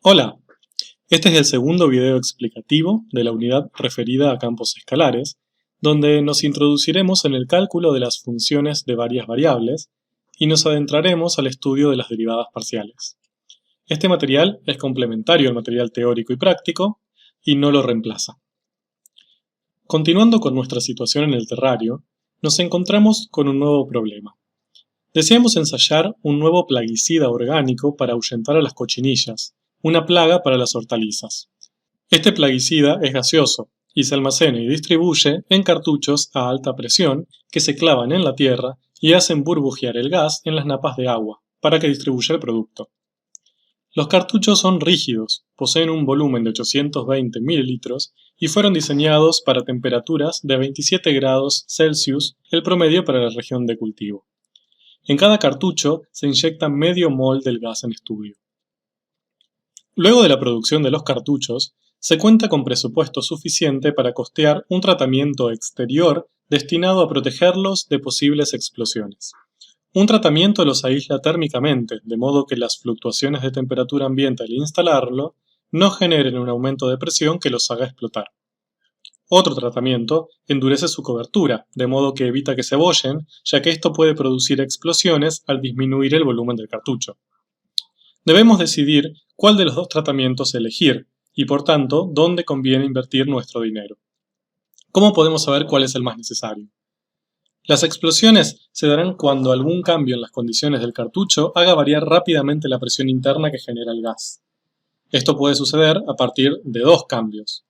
Hola, este es el segundo video explicativo de la unidad referida a campos escalares, donde nos introduciremos en el cálculo de las funciones de varias variables y nos adentraremos al estudio de las derivadas parciales. Este material es complementario al material teórico y práctico y no lo reemplaza. Continuando con nuestra situación en el terrario, nos encontramos con un nuevo problema. Deseamos ensayar un nuevo plaguicida orgánico para ahuyentar a las cochinillas, una plaga para las hortalizas. Este plaguicida es gaseoso y se almacena y distribuye en cartuchos a alta presión que se clavan en la tierra y hacen burbujear el gas en las napas de agua para que distribuya el producto. Los cartuchos son rígidos, poseen un volumen de 820 mililitros y fueron diseñados para temperaturas de 27 grados Celsius, el promedio para la región de cultivo. En cada cartucho se inyecta medio mol del gas en estudio. Luego de la producción de los cartuchos, se cuenta con presupuesto suficiente para costear un tratamiento exterior destinado a protegerlos de posibles explosiones. Un tratamiento los aísla térmicamente, de modo que las fluctuaciones de temperatura ambiente al instalarlo no generen un aumento de presión que los haga explotar. Otro tratamiento endurece su cobertura, de modo que evita que se abollen, ya que esto puede producir explosiones al disminuir el volumen del cartucho. Debemos decidir cuál de los dos tratamientos elegir y, por tanto, dónde conviene invertir nuestro dinero. ¿Cómo podemos saber cuál es el más necesario? Las explosiones se darán cuando algún cambio en las condiciones del cartucho haga variar rápidamente la presión interna que genera el gas. Esto puede suceder a partir de dos cambios: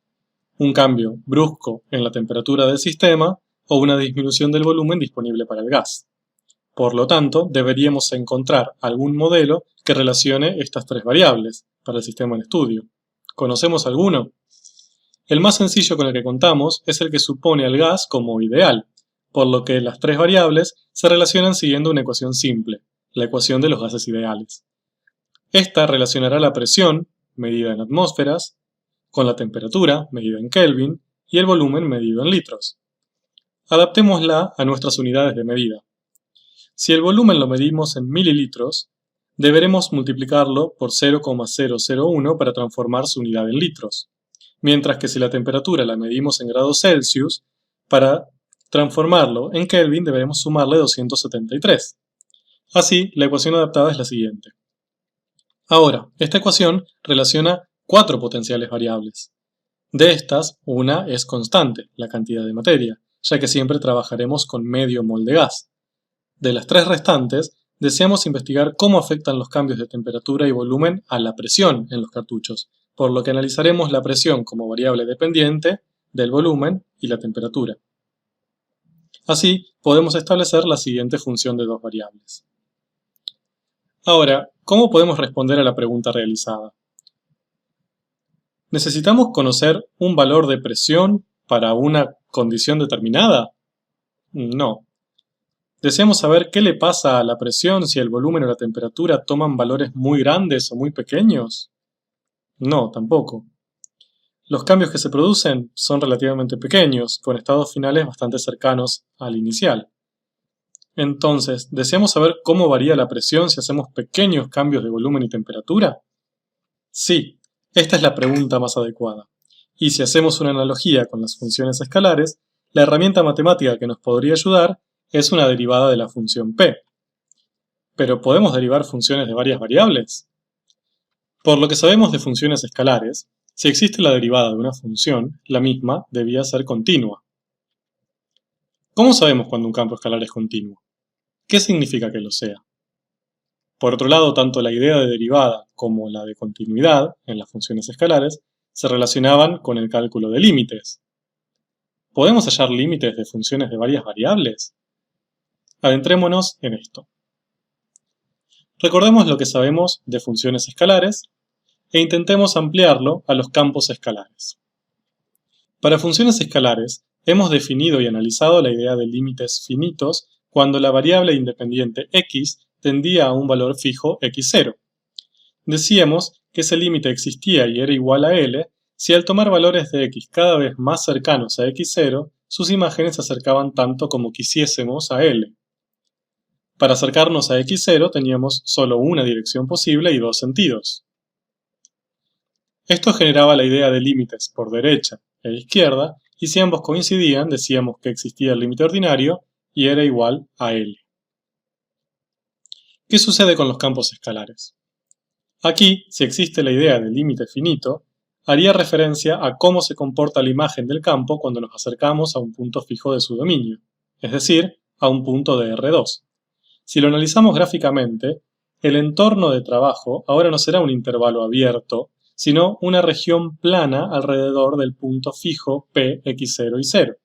un cambio brusco en la temperatura del sistema o una disminución del volumen disponible para el gas. Por lo tanto, deberíamos encontrar algún modelo que relacione estas tres variables para el sistema en estudio. ¿Conocemos alguno? El más sencillo con el que contamos es el que supone al gas como ideal, por lo que las tres variables se relacionan siguiendo una ecuación simple, la ecuación de los gases ideales. Esta relacionará la presión, medida en atmósferas, con la temperatura, medida en Kelvin, y el volumen, medido en litros. Adaptémosla a nuestras unidades de medida. Si el volumen lo medimos en mililitros, deberemos multiplicarlo por 0,001 para transformar su unidad en litros, mientras que si la temperatura la medimos en grados Celsius, para transformarlo en Kelvin deberemos sumarle 273. Así, la ecuación adaptada es la siguiente. Ahora, esta ecuación relaciona cuatro potenciales variables. De estas, una es constante, la cantidad de materia, ya que siempre trabajaremos con medio mol de gas. De las tres restantes, deseamos investigar cómo afectan los cambios de temperatura y volumen a la presión en los cartuchos, por lo que analizaremos la presión como variable dependiente del volumen y la temperatura. Así, podemos establecer la siguiente función de dos variables. Ahora, ¿cómo podemos responder a la pregunta realizada? ¿Necesitamos conocer un valor de presión para una condición determinada? No. ¿Deseamos saber qué le pasa a la presión si el volumen o la temperatura toman valores muy grandes o muy pequeños? No, tampoco. Los cambios que se producen son relativamente pequeños, con estados finales bastante cercanos al inicial. Entonces, ¿deseamos saber cómo varía la presión si hacemos pequeños cambios de volumen y temperatura? Sí, esta es la pregunta más adecuada. Y si hacemos una analogía con las funciones escalares, la herramienta matemática que nos podría ayudar es una derivada de la función p. ¿Pero podemos derivar funciones de varias variables? Por lo que sabemos de funciones escalares, si existe la derivada de una función, la misma debía ser continua. ¿Cómo sabemos cuando un campo escalar es continuo? ¿Qué significa que lo sea? Por otro lado, tanto la idea de derivada como la de continuidad en las funciones escalares se relacionaban con el cálculo de límites. ¿Podemos hallar límites de funciones de varias variables? Adentrémonos en esto. Recordemos lo que sabemos de funciones escalares e intentemos ampliarlo a los campos escalares. Para funciones escalares, hemos definido y analizado la idea de límites finitos cuando la variable independiente x tendía a un valor fijo x0. Decíamos que ese límite existía y era igual a L si al tomar valores de x cada vez más cercanos a x0, sus imágenes se acercaban tanto como quisiésemos a L. Para acercarnos a x0 teníamos solo una dirección posible y dos sentidos. Esto generaba la idea de límites por derecha e izquierda, y si ambos coincidían, decíamos que existía el límite ordinario y era igual a L. ¿Qué sucede con los campos escalares? Aquí, si existe la idea de límite finito, haría referencia a cómo se comporta la imagen del campo cuando nos acercamos a un punto fijo de su dominio, es decir, a un punto de R2. Si lo analizamos gráficamente, el entorno de trabajo ahora no será un intervalo abierto, sino una región plana alrededor del punto fijo P, X0 y 0,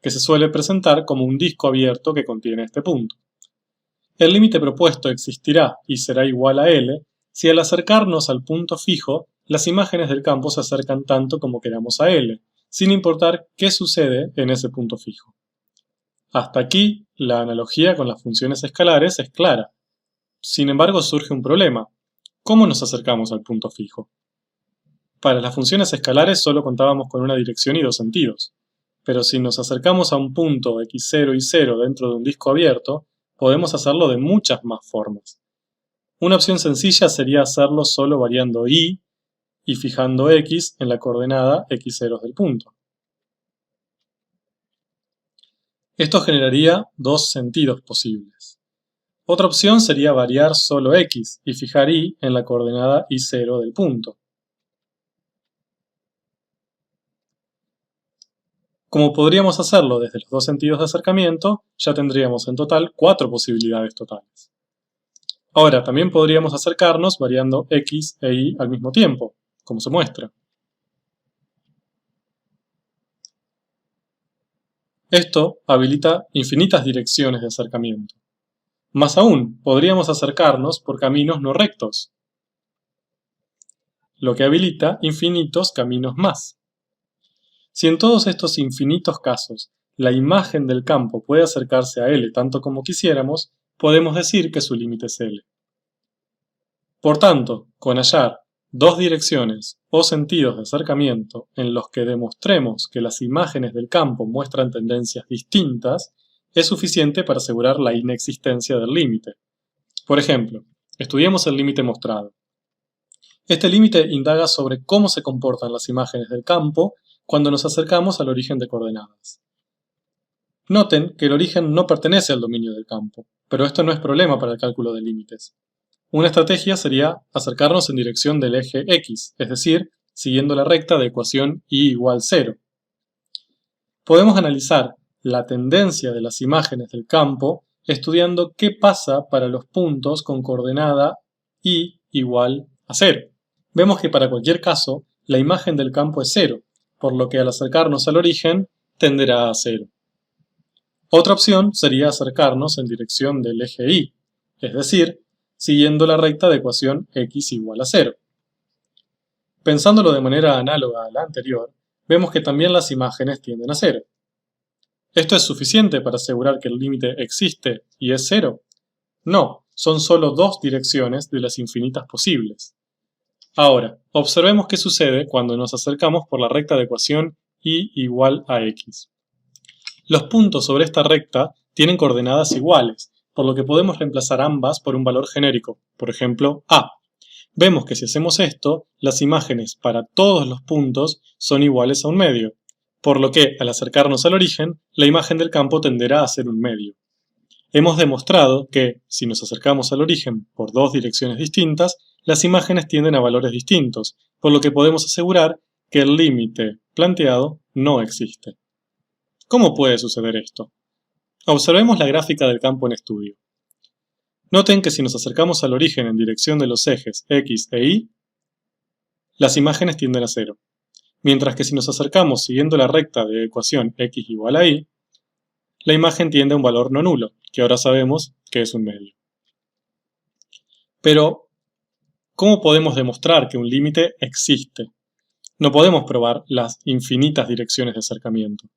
que se suele presentar como un disco abierto que contiene este punto. El límite propuesto existirá y será igual a L si al acercarnos al punto fijo, las imágenes del campo se acercan tanto como queramos a L, sin importar qué sucede en ese punto fijo. Hasta aquí, la analogía con las funciones escalares es clara. Sin embargo, surge un problema. ¿Cómo nos acercamos al punto fijo? Para las funciones escalares solo contábamos con una dirección y dos sentidos. Pero si nos acercamos a un punto x0 y 0 dentro de un disco abierto, podemos hacerlo de muchas más formas. Una opción sencilla sería hacerlo solo variando y fijando x en la coordenada x0 del punto. Esto generaría dos sentidos posibles. Otra opción sería variar solo x y fijar y en la coordenada y0 del punto. Como podríamos hacerlo desde los dos sentidos de acercamiento, ya tendríamos en total 4 posibilidades totales. Ahora, también podríamos acercarnos variando x e y al mismo tiempo, como se muestra. Esto habilita infinitas direcciones de acercamiento. Más aún, podríamos acercarnos por caminos no rectos, lo que habilita infinitos caminos más. Si en todos estos infinitos casos la imagen del campo puede acercarse a L tanto como quisiéramos, podemos decir que su límite es L. Por tanto, con hallar dos direcciones o sentidos de acercamiento en los que demostremos que las imágenes del campo muestran tendencias distintas, es suficiente para asegurar la inexistencia del límite. Por ejemplo, estudiemos el límite mostrado. Este límite indaga sobre cómo se comportan las imágenes del campo cuando nos acercamos al origen de coordenadas. Noten que el origen no pertenece al dominio del campo, pero esto no es problema para el cálculo de límites. Una estrategia sería acercarnos en dirección del eje X, es decir, siguiendo la recta de ecuación y igual 0. Podemos analizar la tendencia de las imágenes del campo estudiando qué pasa para los puntos con coordenada y igual a 0. Vemos que para cualquier caso, la imagen del campo es 0, por lo que al acercarnos al origen tenderá a 0. Otra opción sería acercarnos en dirección del eje Y, es decir, siguiendo la recta de ecuación x igual a 0. Pensándolo de manera análoga a la anterior, vemos que también las imágenes tienden a 0. ¿Esto es suficiente para asegurar que el límite existe y es 0? No, son solo dos direcciones de las infinitas posibles. Ahora, observemos qué sucede cuando nos acercamos por la recta de ecuación y igual a x. Los puntos sobre esta recta tienen coordenadas iguales, por lo que podemos reemplazar ambas por un valor genérico, por ejemplo, a. Vemos que si hacemos esto, las imágenes para todos los puntos son iguales a un medio, por lo que, al acercarnos al origen, la imagen del campo tenderá a ser un medio. Hemos demostrado que, si nos acercamos al origen por dos direcciones distintas, las imágenes tienden a valores distintos, por lo que podemos asegurar que el límite planteado no existe. ¿Cómo puede suceder esto? Observemos la gráfica del campo en estudio. Noten que si nos acercamos al origen en dirección de los ejes X e Y, las imágenes tienden a 0, mientras que si nos acercamos siguiendo la recta de ecuación X igual a Y, la imagen tiende a un valor no nulo, que ahora sabemos que es un medio. Pero, ¿cómo podemos demostrar que un límite existe? No podemos probar las infinitas direcciones de acercamiento.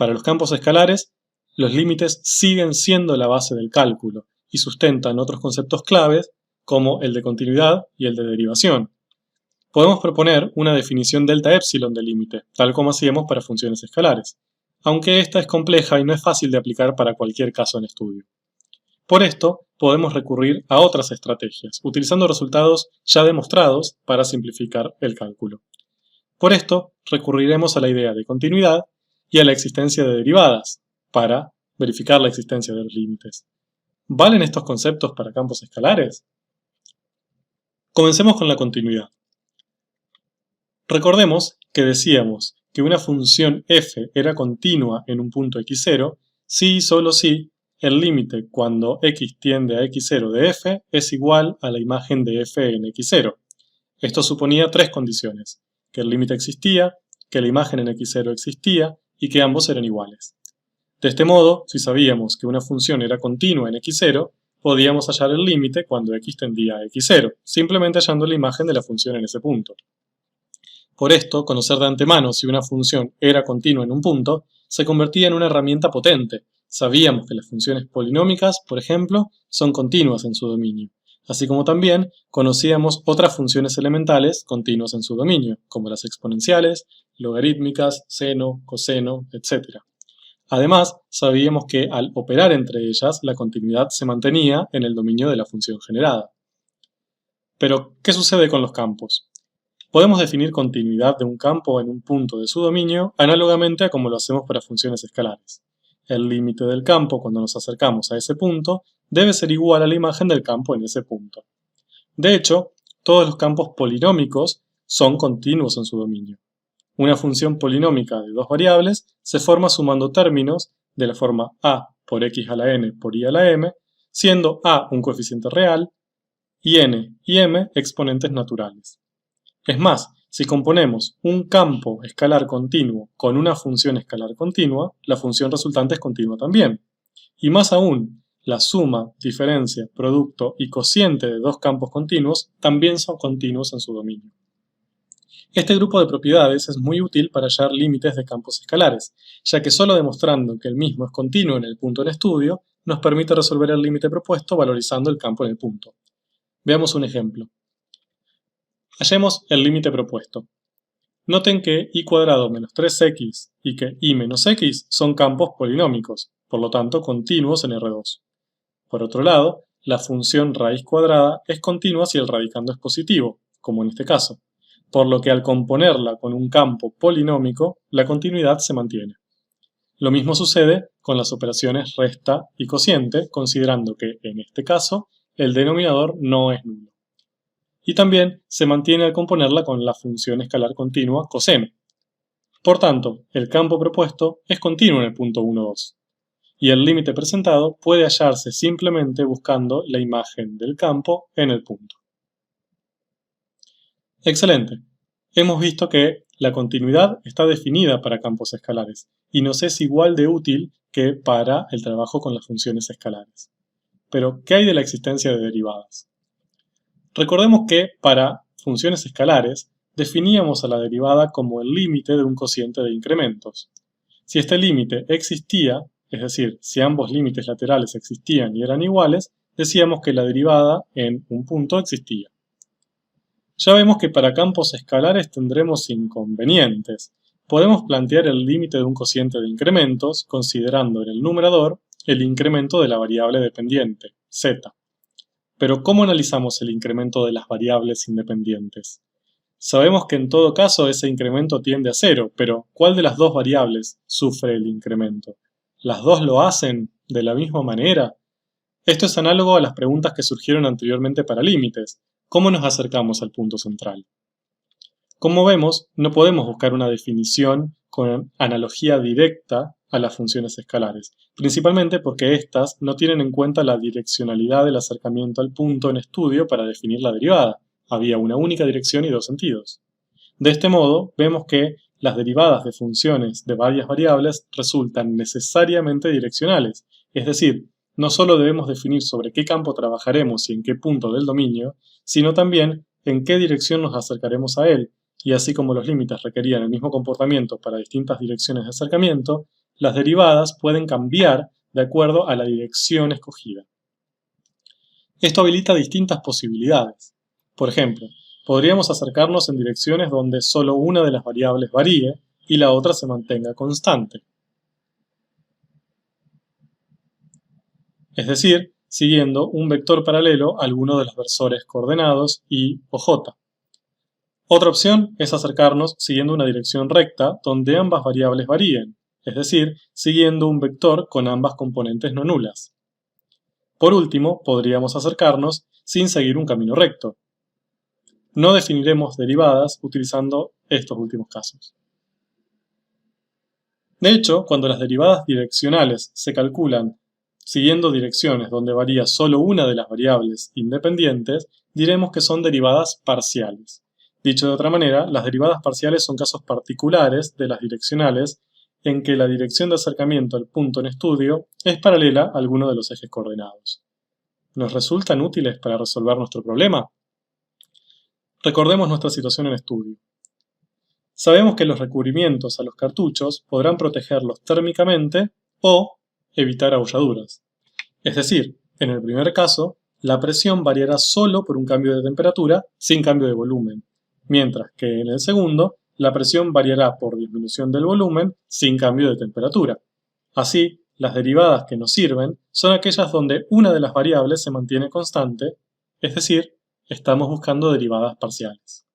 Para los campos escalares, los límites siguen siendo la base del cálculo y sustentan otros conceptos claves como el de continuidad y el de derivación. Podemos proponer una definición delta epsilon de límite, tal como hacíamos para funciones escalares, aunque esta es compleja y no es fácil de aplicar para cualquier caso en estudio. Por esto, podemos recurrir a otras estrategias, utilizando resultados ya demostrados para simplificar el cálculo. Por esto, recurriremos a la idea de continuidad y a la existencia de derivadas para verificar la existencia de los límites. ¿Valen estos conceptos para campos escalares? Comencemos con la continuidad. Recordemos que decíamos que una función f era continua en un punto x0 si y solo si el límite cuando x tiende a x0 de f es igual a la imagen de f en x0. Esto suponía tres condiciones: que el límite existía, que la imagen en x0 existía y que ambos eran iguales. De este modo, si sabíamos que una función era continua en x0, podíamos hallar el límite cuando x tendía a x0, simplemente hallando la imagen de la función en ese punto. Por esto, conocer de antemano si una función era continua en un punto se convertía en una herramienta potente. Sabíamos que las funciones polinómicas, por ejemplo, son continuas en su dominio, así como también conocíamos otras funciones elementales continuas en su dominio, como las exponenciales, logarítmicas, seno, coseno, etc. Además, sabíamos que al operar entre ellas, la continuidad se mantenía en el dominio de la función generada. Pero, ¿qué sucede con los campos? Podemos definir continuidad de un campo en un punto de su dominio análogamente a como lo hacemos para funciones escalares. El límite del campo cuando nos acercamos a ese punto debe ser igual a la imagen del campo en ese punto. De hecho, todos los campos polinómicos son continuos en su dominio. Una función polinómica de dos variables se forma sumando términos de la forma a por x a la n por y a la m, siendo a un coeficiente real y n y m exponentes naturales. Es más, si componemos un campo escalar continuo con una función escalar continua, la función resultante es continua también. Y más aún, la suma, diferencia, producto y cociente de dos campos continuos también son continuos en su dominio. Este grupo de propiedades es muy útil para hallar límites de campos escalares, ya que solo demostrando que el mismo es continuo en el punto en estudio, nos permite resolver el límite propuesto valorizando el campo en el punto. Veamos un ejemplo. Hallemos el límite propuesto. Noten que y cuadrado menos 3x y que y menos x son campos polinómicos, por lo tanto continuos en R2. Por otro lado, la función raíz cuadrada es continua si el radicando es positivo, como en este caso, por lo que al componerla con un campo polinómico, la continuidad se mantiene. Lo mismo sucede con las operaciones resta y cociente, considerando que, en este caso, el denominador no es nulo. Y también se mantiene al componerla con la función escalar continua coseno. Por tanto, el campo propuesto es continuo en el punto 1, 2. Y el límite presentado puede hallarse simplemente buscando la imagen del campo en el punto. Excelente. Hemos visto que la continuidad está definida para campos escalares y nos es igual de útil que para el trabajo con las funciones escalares. Pero, ¿qué hay de la existencia de derivadas? Recordemos que para funciones escalares definíamos a la derivada como el límite de un cociente de incrementos. Si este límite existía, es decir, si ambos límites laterales existían y eran iguales, decíamos que la derivada en un punto existía. Ya vemos que para campos escalares tendremos inconvenientes. Podemos plantear el límite de un cociente de incrementos considerando en el numerador el incremento de la variable dependiente, z. Pero ¿cómo analizamos el incremento de las variables independientes? Sabemos que en todo caso ese incremento tiende a 0, pero ¿cuál de las dos variables sufre el incremento? ¿Las dos lo hacen de la misma manera? Esto es análogo a las preguntas que surgieron anteriormente para límites. ¿Cómo nos acercamos al punto central? Como vemos, no podemos buscar una definición con analogía directa a las funciones escalares, principalmente porque éstas no tienen en cuenta la direccionalidad del acercamiento al punto en estudio para definir la derivada. Había una única dirección y dos sentidos. De este modo, vemos que las derivadas de funciones de varias variables resultan necesariamente direccionales, es decir, no solo debemos definir sobre qué campo trabajaremos y en qué punto del dominio, sino también en qué dirección nos acercaremos a él, y así como los límites requerían el mismo comportamiento para distintas direcciones de acercamiento, las derivadas pueden cambiar de acuerdo a la dirección escogida. Esto habilita distintas posibilidades. Por ejemplo, podríamos acercarnos en direcciones donde solo una de las variables varíe y la otra se mantenga constante. Es decir, siguiendo un vector paralelo a alguno de los versores coordenados y o j. Otra opción es acercarnos siguiendo una dirección recta donde ambas variables varíen, es decir, siguiendo un vector con ambas componentes no nulas. Por último, podríamos acercarnos sin seguir un camino recto. No definiremos derivadas utilizando estos últimos casos. De hecho, cuando las derivadas direccionales se calculan siguiendo direcciones donde varía solo una de las variables independientes, diremos que son derivadas parciales. Dicho de otra manera, las derivadas parciales son casos particulares de las direccionales en que la dirección de acercamiento al punto en estudio es paralela a alguno de los ejes coordenados. ¿Nos resultan útiles para resolver nuestro problema? Recordemos nuestra situación en estudio. Sabemos que los recubrimientos a los cartuchos podrán protegerlos térmicamente o evitar abolladuras. Es decir, en el primer caso, la presión variará solo por un cambio de temperatura sin cambio de volumen, mientras que en el segundo, la presión variará por disminución del volumen sin cambio de temperatura. Así, las derivadas que nos sirven son aquellas donde una de las variables se mantiene constante, es decir, estamos buscando derivadas parciales.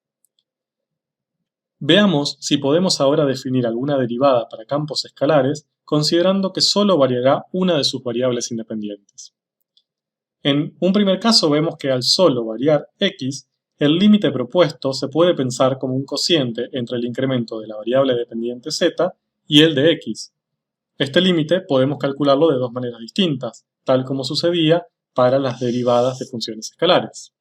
Veamos si podemos ahora definir alguna derivada para campos escalares considerando que solo variará una de sus variables independientes. En un primer caso vemos que al solo variar x, el límite propuesto se puede pensar como un cociente entre el incremento de la variable dependiente z y el de x. Este límite podemos calcularlo de dos maneras distintas, tal como sucedía para las derivadas de funciones escalares.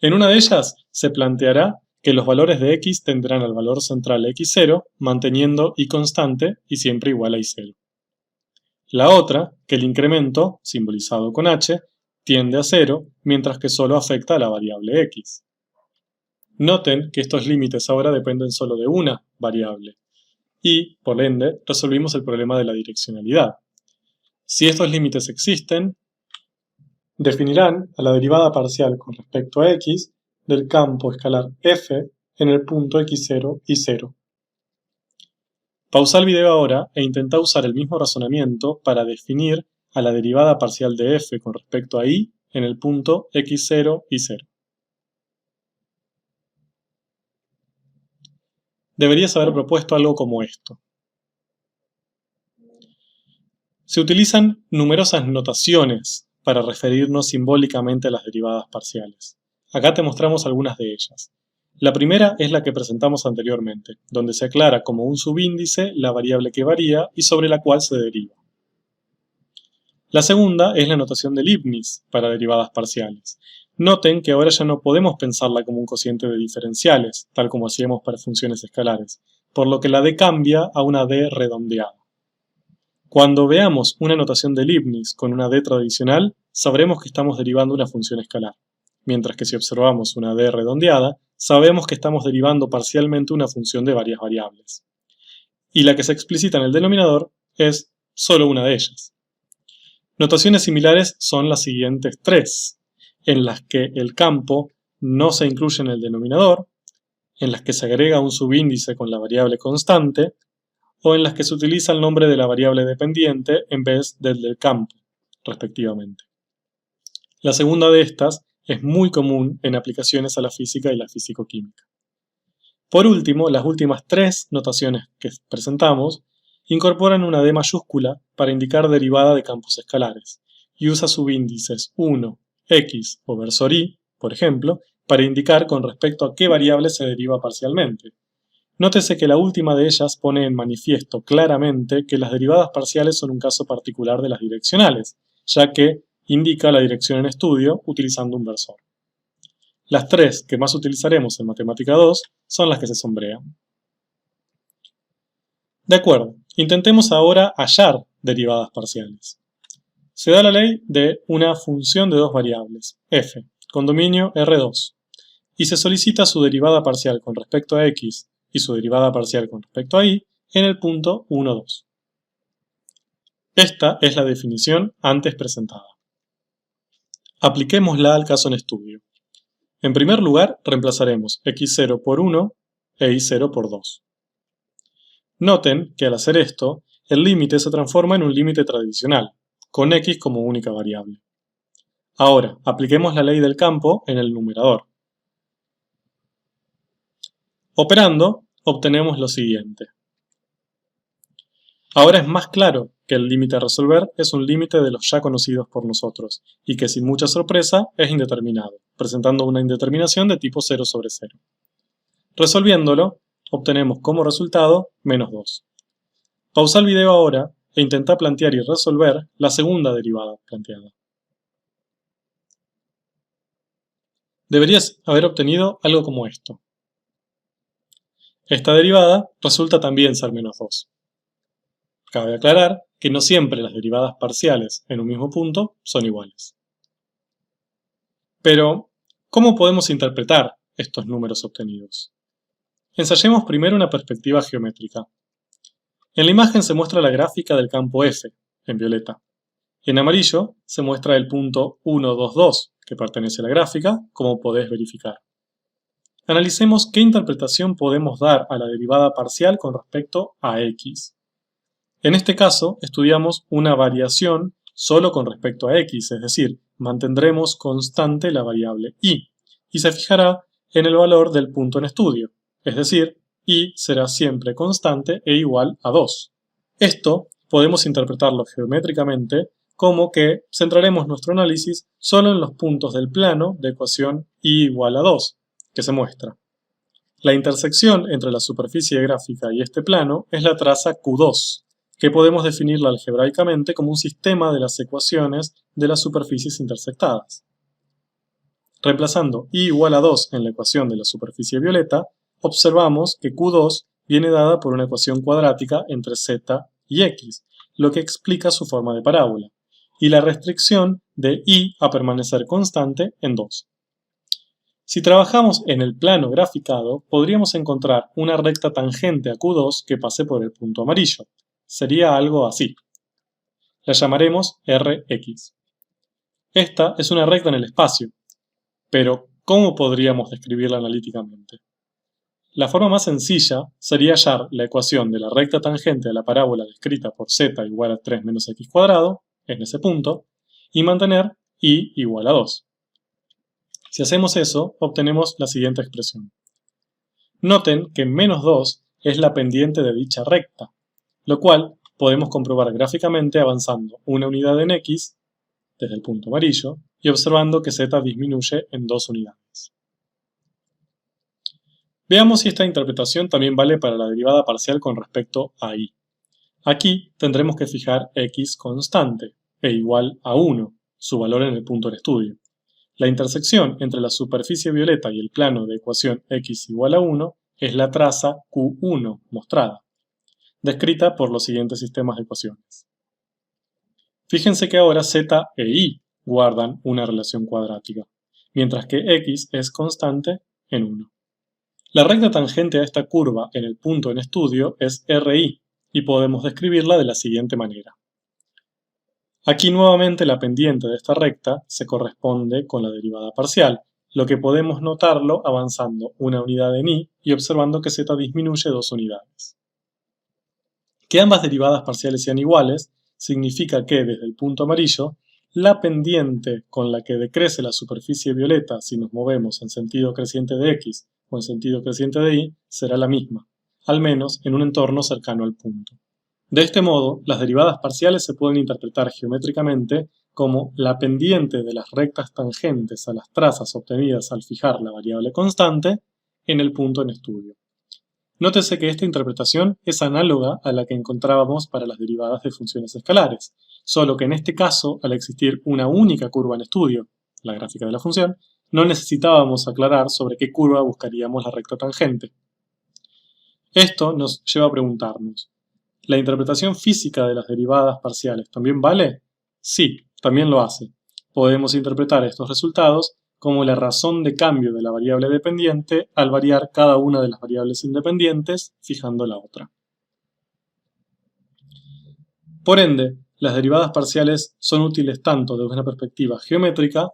En una de ellas se planteará que los valores de x tendrán al valor central x0, manteniendo y constante y siempre igual a y0. La otra, que el incremento, simbolizado con h, tiende a 0, mientras que solo afecta a la variable x. Noten que estos límites ahora dependen solo de una variable, y, por ende, resolvimos el problema de la direccionalidad. Si estos límites existen, definirán a la derivada parcial con respecto a x del campo escalar f en el punto x0 y 0. Pausa el video ahora e intenta usar el mismo razonamiento para definir a la derivada parcial de f con respecto a y en el punto x0 y 0. Deberías haber propuesto algo como esto. Se utilizan numerosas notaciones para referirnos simbólicamente a las derivadas parciales. Acá te mostramos algunas de ellas. La primera es la que presentamos anteriormente, donde se aclara como un subíndice la variable que varía y sobre la cual se deriva. La segunda es la notación de Leibniz para derivadas parciales. Noten que ahora ya no podemos pensarla como un cociente de diferenciales, tal como hacíamos para funciones escalares, por lo que la d cambia a una d redondeada. Cuando veamos una notación de Leibniz con una d tradicional, sabremos que estamos derivando una función escalar, mientras que si observamos una d redondeada, sabemos que estamos derivando parcialmente una función de varias variables. Y la que se explicita en el denominador es solo una de ellas. Notaciones similares son las siguientes tres, en las que el campo no se incluye en el denominador, en las que se agrega un subíndice con la variable constante, o en las que se utiliza el nombre de la variable dependiente en vez del del campo, respectivamente. La segunda de estas es muy común en aplicaciones a la física y la físico-química. Por último, las últimas tres notaciones que presentamos incorporan una d mayúscula para indicar derivada de campos escalares y usa subíndices 1, x o versor y, por ejemplo, para indicar con respecto a qué variable se deriva parcialmente. Nótese que la última de ellas pone en manifiesto claramente que las derivadas parciales son un caso particular de las direccionales, ya que indica la dirección en estudio utilizando un versor. Las tres que más utilizaremos en Matemática 2 son las que se sombrean. De acuerdo, intentemos ahora hallar derivadas parciales. Se da la ley de una función de dos variables, f, con dominio R2, y se solicita su derivada parcial con respecto a x y su derivada parcial con respecto a y en el punto 1, 2. Esta es la definición antes presentada. Apliquémosla al caso en estudio. En primer lugar, reemplazaremos x0 por 1 e y0 por 2. Noten que al hacer esto, el límite se transforma en un límite tradicional, con x como única variable. Ahora, apliquemos la ley del campo en el numerador. Operando, obtenemos lo siguiente. Ahora es más claro que el límite a resolver es un límite de los ya conocidos por nosotros, y que sin mucha sorpresa es indeterminado, presentando una indeterminación de tipo 0 sobre 0. Resolviéndolo, obtenemos como resultado menos 2. Pausa el video ahora e intenta plantear y resolver la segunda derivada planteada. Deberías haber obtenido algo como esto. Esta derivada resulta también ser menos 2. Cabe aclarar que no siempre las derivadas parciales en un mismo punto son iguales. Pero, ¿cómo podemos interpretar estos números obtenidos? Ensayemos primero una perspectiva geométrica. En la imagen se muestra la gráfica del campo F, en violeta. En amarillo se muestra el punto 1, 2, 2, que pertenece a la gráfica, como podés verificar. Analicemos qué interpretación podemos dar a la derivada parcial con respecto a x. En este caso, estudiamos una variación solo con respecto a x, es decir, mantendremos constante la variable y se fijará en el valor del punto en estudio, es decir, y será siempre constante e igual a 2. Esto podemos interpretarlo geométricamente como que centraremos nuestro análisis solo en los puntos del plano de ecuación y igual a 2, que se muestra. La intersección entre la superficie gráfica y este plano es la traza Q2, que podemos definirla algebraicamente como un sistema de las ecuaciones de las superficies intersectadas. Reemplazando y igual a 2 en la ecuación de la superficie violeta, observamos que Q2 viene dada por una ecuación cuadrática entre z y x, lo que explica su forma de parábola, y la restricción de y a permanecer constante en 2. Si trabajamos en el plano graficado, podríamos encontrar una recta tangente a Q2 que pase por el punto amarillo. Sería algo así. La llamaremos Rx. Esta es una recta en el espacio, pero ¿cómo podríamos describirla analíticamente? La forma más sencilla sería hallar la ecuación de la recta tangente a la parábola descrita por z igual a 3 menos x cuadrado, en ese punto, y mantener y igual a 2. Si hacemos eso, obtenemos la siguiente expresión. Noten que menos 2 es la pendiente de dicha recta, lo cual podemos comprobar gráficamente avanzando una unidad en x, desde el punto amarillo, y observando que z disminuye en 2 unidades. Veamos si esta interpretación también vale para la derivada parcial con respecto a y. Aquí tendremos que fijar x constante, e igual a 1, su valor en el punto en estudio. La intersección entre la superficie violeta y el plano de ecuación x igual a 1 es la traza Q1 mostrada, descrita por los siguientes sistemas de ecuaciones. Fíjense que ahora z e y guardan una relación cuadrática, mientras que x es constante en 1. La recta tangente a esta curva en el punto en estudio es RI, y podemos describirla de la siguiente manera. Aquí nuevamente la pendiente de esta recta se corresponde con la derivada parcial, lo que podemos notarlo avanzando una unidad en y observando que z disminuye 2 unidades. Que ambas derivadas parciales sean iguales significa que desde el punto amarillo, la pendiente con la que decrece la superficie violeta si nos movemos en sentido creciente de x o en sentido creciente de y será la misma, al menos en un entorno cercano al punto. De este modo, las derivadas parciales se pueden interpretar geométricamente como la pendiente de las rectas tangentes a las trazas obtenidas al fijar la variable constante en el punto en estudio. Nótese que esta interpretación es análoga a la que encontrábamos para las derivadas de funciones escalares, solo que en este caso, al existir una única curva en estudio, la gráfica de la función, no necesitábamos aclarar sobre qué curva buscaríamos la recta tangente. Esto nos lleva a preguntarnos, ¿la interpretación física de las derivadas parciales también vale? Sí, también lo hace. Podemos interpretar estos resultados como la razón de cambio de la variable dependiente al variar cada una de las variables independientes fijando la otra. Por ende, las derivadas parciales son útiles tanto desde una perspectiva geométrica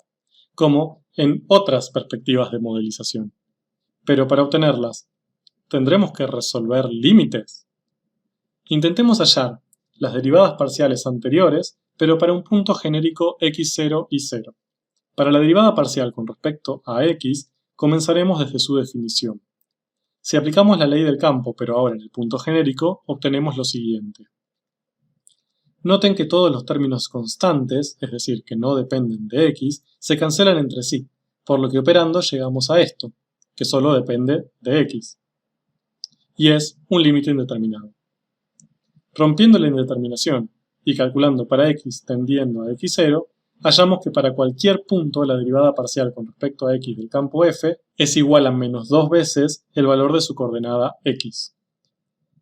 como en otras perspectivas de modelización. Pero para obtenerlas, ¿tendremos que resolver límites? Intentemos hallar las derivadas parciales anteriores pero para un punto genérico x0 y 0. Para la derivada parcial con respecto a x, comenzaremos desde su definición. Si aplicamos la ley del campo, pero ahora en el punto genérico, obtenemos lo siguiente. Noten que todos los términos constantes, es decir, que no dependen de x, se cancelan entre sí, por lo que operando llegamos a esto, que solo depende de x. Y es un límite indeterminado. Rompiendo la indeterminación y calculando para x tendiendo a x0, hallamos que para cualquier punto la derivada parcial con respecto a x del campo f es igual a menos 2 veces el valor de su coordenada x.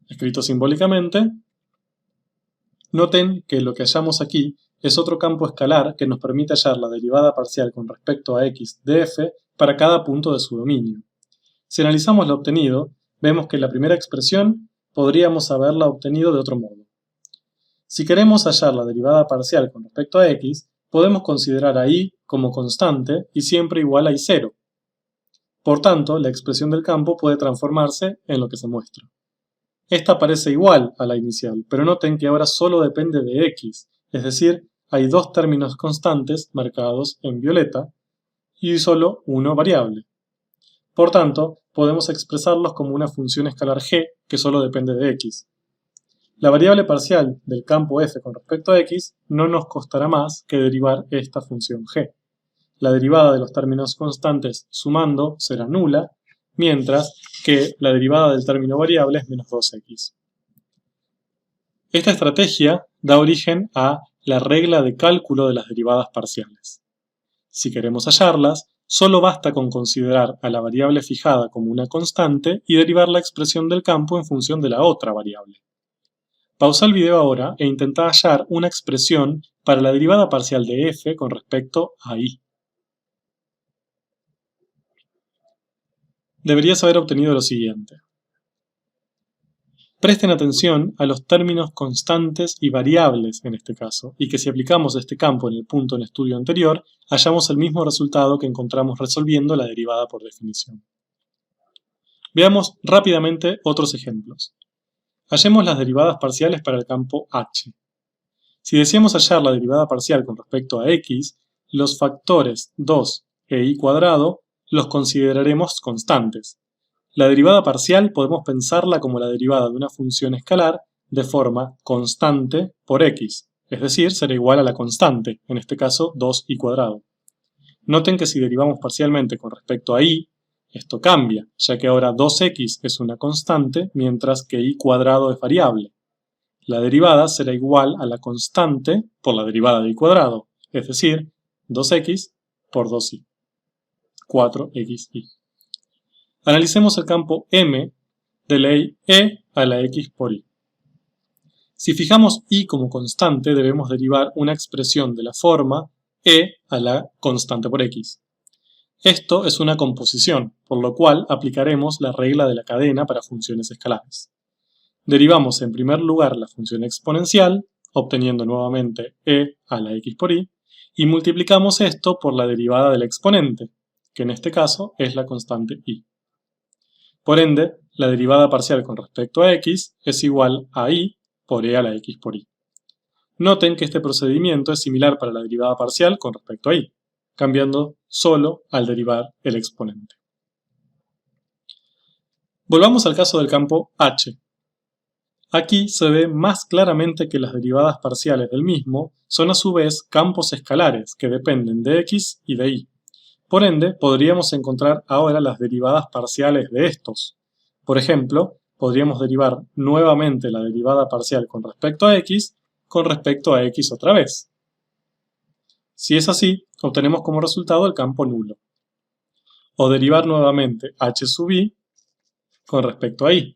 Escrito simbólicamente, noten que lo que hallamos aquí es otro campo escalar que nos permite hallar la derivada parcial con respecto a x de f para cada punto de su dominio. Si analizamos lo obtenido, vemos que la primera expresión podríamos haberla obtenido de otro modo. Si queremos hallar la derivada parcial con respecto a x, podemos considerar a y como constante y siempre igual a y0. Por tanto, la expresión del campo puede transformarse en lo que se muestra. Esta parece igual a la inicial, pero noten que ahora solo depende de x, es decir, hay dos términos constantes marcados en violeta y solo uno variable. Por tanto, podemos expresarlos como una función escalar g que solo depende de x. La variable parcial del campo f con respecto a x no nos costará más que derivar esta función g. La derivada de los términos constantes sumando será nula, mientras que la derivada del término variable es menos 2x. Esta estrategia da origen a la regla de cálculo de las derivadas parciales. Si queremos hallarlas, solo basta con considerar a la variable fijada como una constante y derivar la expresión del campo en función de la otra variable. Pausa el video ahora e intenta hallar una expresión para la derivada parcial de f con respecto a y. Deberías haber obtenido lo siguiente. Presten atención a los términos constantes y variables en este caso, y que si aplicamos este campo en el punto en estudio anterior, hallamos el mismo resultado que encontramos resolviendo la derivada por definición. Veamos rápidamente otros ejemplos. Hallemos las derivadas parciales para el campo h. Si deseamos hallar la derivada parcial con respecto a x, los factores 2 e y cuadrado los consideraremos constantes. La derivada parcial podemos pensarla como la derivada de una función escalar de forma constante por x, es decir, será igual a la constante, en este caso 2y cuadrado. Noten que si derivamos parcialmente con respecto a y, esto cambia, ya que ahora 2x es una constante, mientras que y cuadrado es variable. La derivada será igual a la constante por la derivada de y cuadrado, es decir, 2x por 2y, 4xy. Analicemos el campo M de ley e a la x por y. Si fijamos y como constante, debemos derivar una expresión de la forma e a la constante por x. Esto es una composición, por lo cual aplicaremos la regla de la cadena para funciones escalares. Derivamos en primer lugar la función exponencial, obteniendo nuevamente e a la x por y, y multiplicamos esto por la derivada del exponente, que en este caso es la constante y. Por ende, la derivada parcial con respecto a x es igual a y por e a la x por y. Noten que este procedimiento es similar para la derivada parcial con respecto a y, cambiando solo al derivar el exponente. Volvamos al caso del campo h. Aquí se ve más claramente que las derivadas parciales del mismo son a su vez campos escalares que dependen de x y de y. Por ende, podríamos encontrar ahora las derivadas parciales de estos. Por ejemplo, podríamos derivar nuevamente la derivada parcial con respecto a x otra vez. Si es así, obtenemos como resultado el campo nulo. O derivar nuevamente h sub i con respecto a y.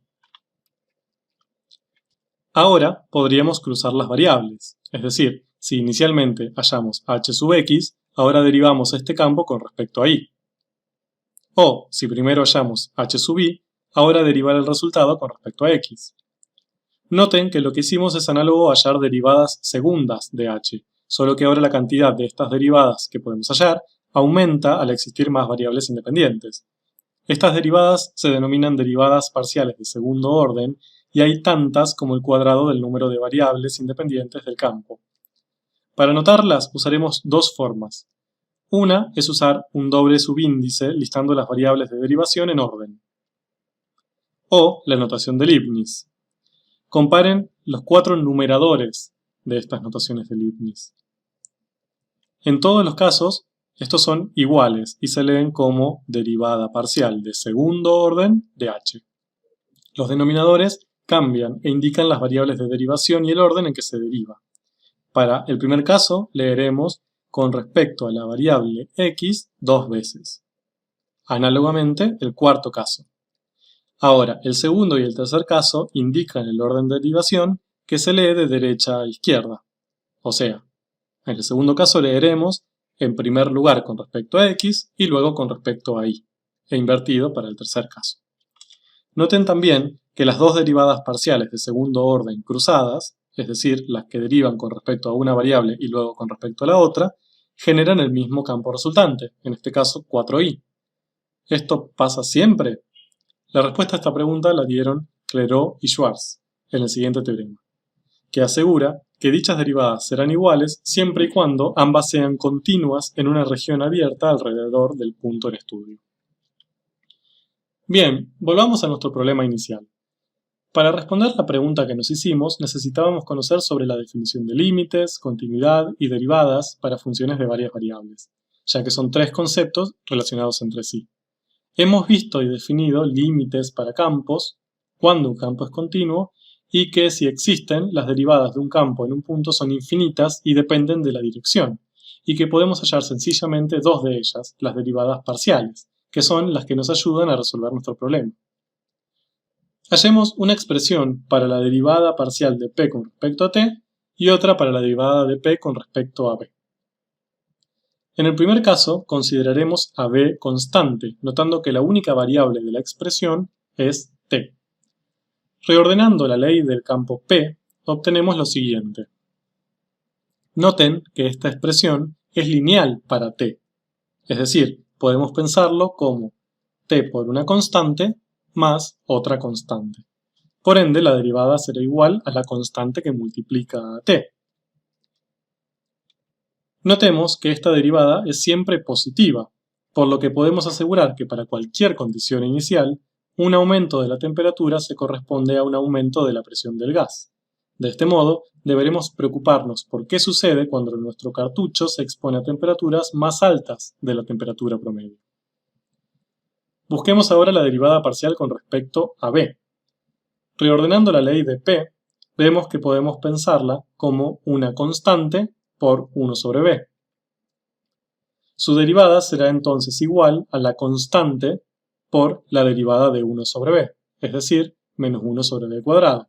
Ahora podríamos cruzar las variables, es decir, si inicialmente hallamos h sub x, ahora derivamos este campo con respecto a y. O, si primero hallamos h sub y, ahora derivar el resultado con respecto a x. Noten que lo que hicimos es análogo a hallar derivadas segundas de h, solo que ahora la cantidad de estas derivadas que podemos hallar aumenta al existir más variables independientes. Estas derivadas se denominan derivadas parciales de segundo orden y hay tantas como el cuadrado del número de variables independientes del campo. Para anotarlas usaremos dos formas. Una es usar un doble subíndice listando las variables de derivación en orden. O la notación de Leibniz. Comparen los 4 numeradores de estas notaciones de Leibniz. En todos los casos, estos son iguales y se leen como derivada parcial de segundo orden de h. Los denominadores cambian e indican las variables de derivación y el orden en que se deriva. Para el primer caso, leeremos con respecto a la variable x 2 veces. Análogamente, el cuarto caso. Ahora, el segundo y el tercer caso indican el orden de derivación que se lee de derecha a izquierda. O sea, en el segundo caso leeremos en primer lugar con respecto a x y luego con respecto a y, e invertido para el tercer caso. Noten también que las dos derivadas parciales de segundo orden cruzadas, es decir, las que derivan con respecto a una variable y luego con respecto a la otra, generan el mismo campo resultante, en este caso 4i. ¿Esto pasa siempre? La respuesta a esta pregunta la dieron Clairaut y Schwarz en el siguiente teorema, que asegura que dichas derivadas serán iguales siempre y cuando ambas sean continuas en una región abierta alrededor del punto en estudio. Bien, volvamos a nuestro problema inicial. Para responder la pregunta que nos hicimos, necesitábamos conocer sobre la definición de límites, continuidad y derivadas para funciones de varias variables, ya que son 3 conceptos relacionados entre sí. Hemos visto y definido límites para campos, cuando un campo es continuo, y que si existen, las derivadas de un campo en un punto son infinitas y dependen de la dirección, y que podemos hallar sencillamente 2 de ellas, las derivadas parciales, que son las que nos ayudan a resolver nuestro problema. Hallemos una expresión para la derivada parcial de p con respecto a t y otra para la derivada de p con respecto a b. En el primer caso, consideraremos a b constante, notando que la única variable de la expresión es t. Reordenando la ley del campo P, obtenemos lo siguiente. Noten que esta expresión es lineal para t, es decir, podemos pensarlo como t por una constante más otra constante. Por ende, la derivada será igual a la constante que multiplica a t. Notemos que esta derivada es siempre positiva, por lo que podemos asegurar que para cualquier condición inicial, un aumento de la temperatura se corresponde a un aumento de la presión del gas. De este modo, deberemos preocuparnos por qué sucede cuando nuestro cartucho se expone a temperaturas más altas de la temperatura promedio. Busquemos ahora la derivada parcial con respecto a b. Reordenando la ley de p, vemos que podemos pensarla como una constante por 1 sobre b. Su derivada será entonces igual a la constante por la derivada de 1 sobre b, es decir, menos 1 sobre b cuadrado.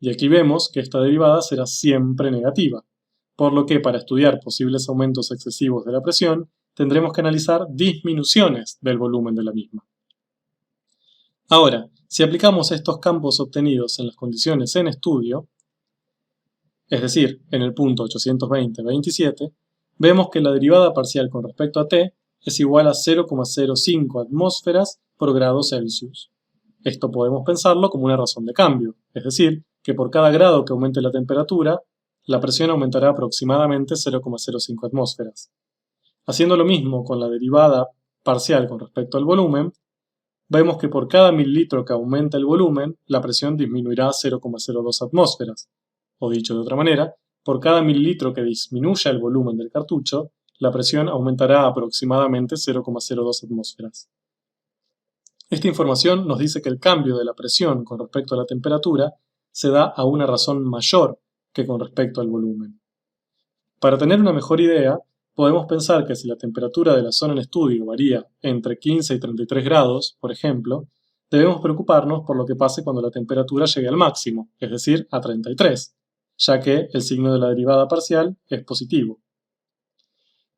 Y aquí vemos que esta derivada será siempre negativa, por lo que para estudiar posibles aumentos excesivos de la presión, tendremos que analizar disminuciones del volumen de la misma. Ahora, si aplicamos estos campos obtenidos en las condiciones en estudio, es decir, en el punto 820-27, vemos que la derivada parcial con respecto a t es igual a 0,05 atmósferas por grado Celsius. Esto podemos pensarlo como una razón de cambio, es decir, que por cada grado que aumente la temperatura, la presión aumentará aproximadamente 0,05 atmósferas. Haciendo lo mismo con la derivada parcial con respecto al volumen, vemos que por cada mililitro que aumenta el volumen, la presión disminuirá 0,02 atmósferas. O dicho de otra manera, por cada mililitro que disminuya el volumen del cartucho, la presión aumentará aproximadamente 0,02 atmósferas. Esta información nos dice que el cambio de la presión con respecto a la temperatura se da a una razón mayor que con respecto al volumen. Para tener una mejor idea, podemos pensar que si la temperatura de la zona en estudio varía entre 15 y 33 grados, por ejemplo, debemos preocuparnos por lo que pase cuando la temperatura llegue al máximo, es decir, a 33, ya que el signo de la derivada parcial es positivo.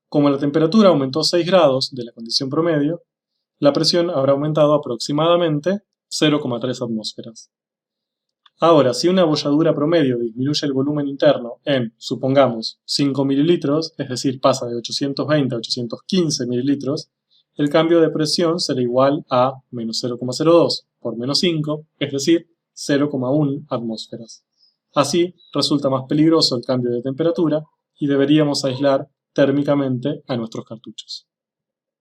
Como la temperatura aumentó 6 grados de la condición promedio, la presión habrá aumentado aproximadamente 0,3 atmósferas. Ahora, si una bolladura promedio disminuye el volumen interno en, supongamos, 5 mililitros, es decir, pasa de 820 a 815 mililitros, el cambio de presión será igual a menos 0,02 por menos 5, es decir, 0,1 atmósferas. Así, resulta más peligroso el cambio de temperatura y deberíamos aislar térmicamente a nuestros cartuchos.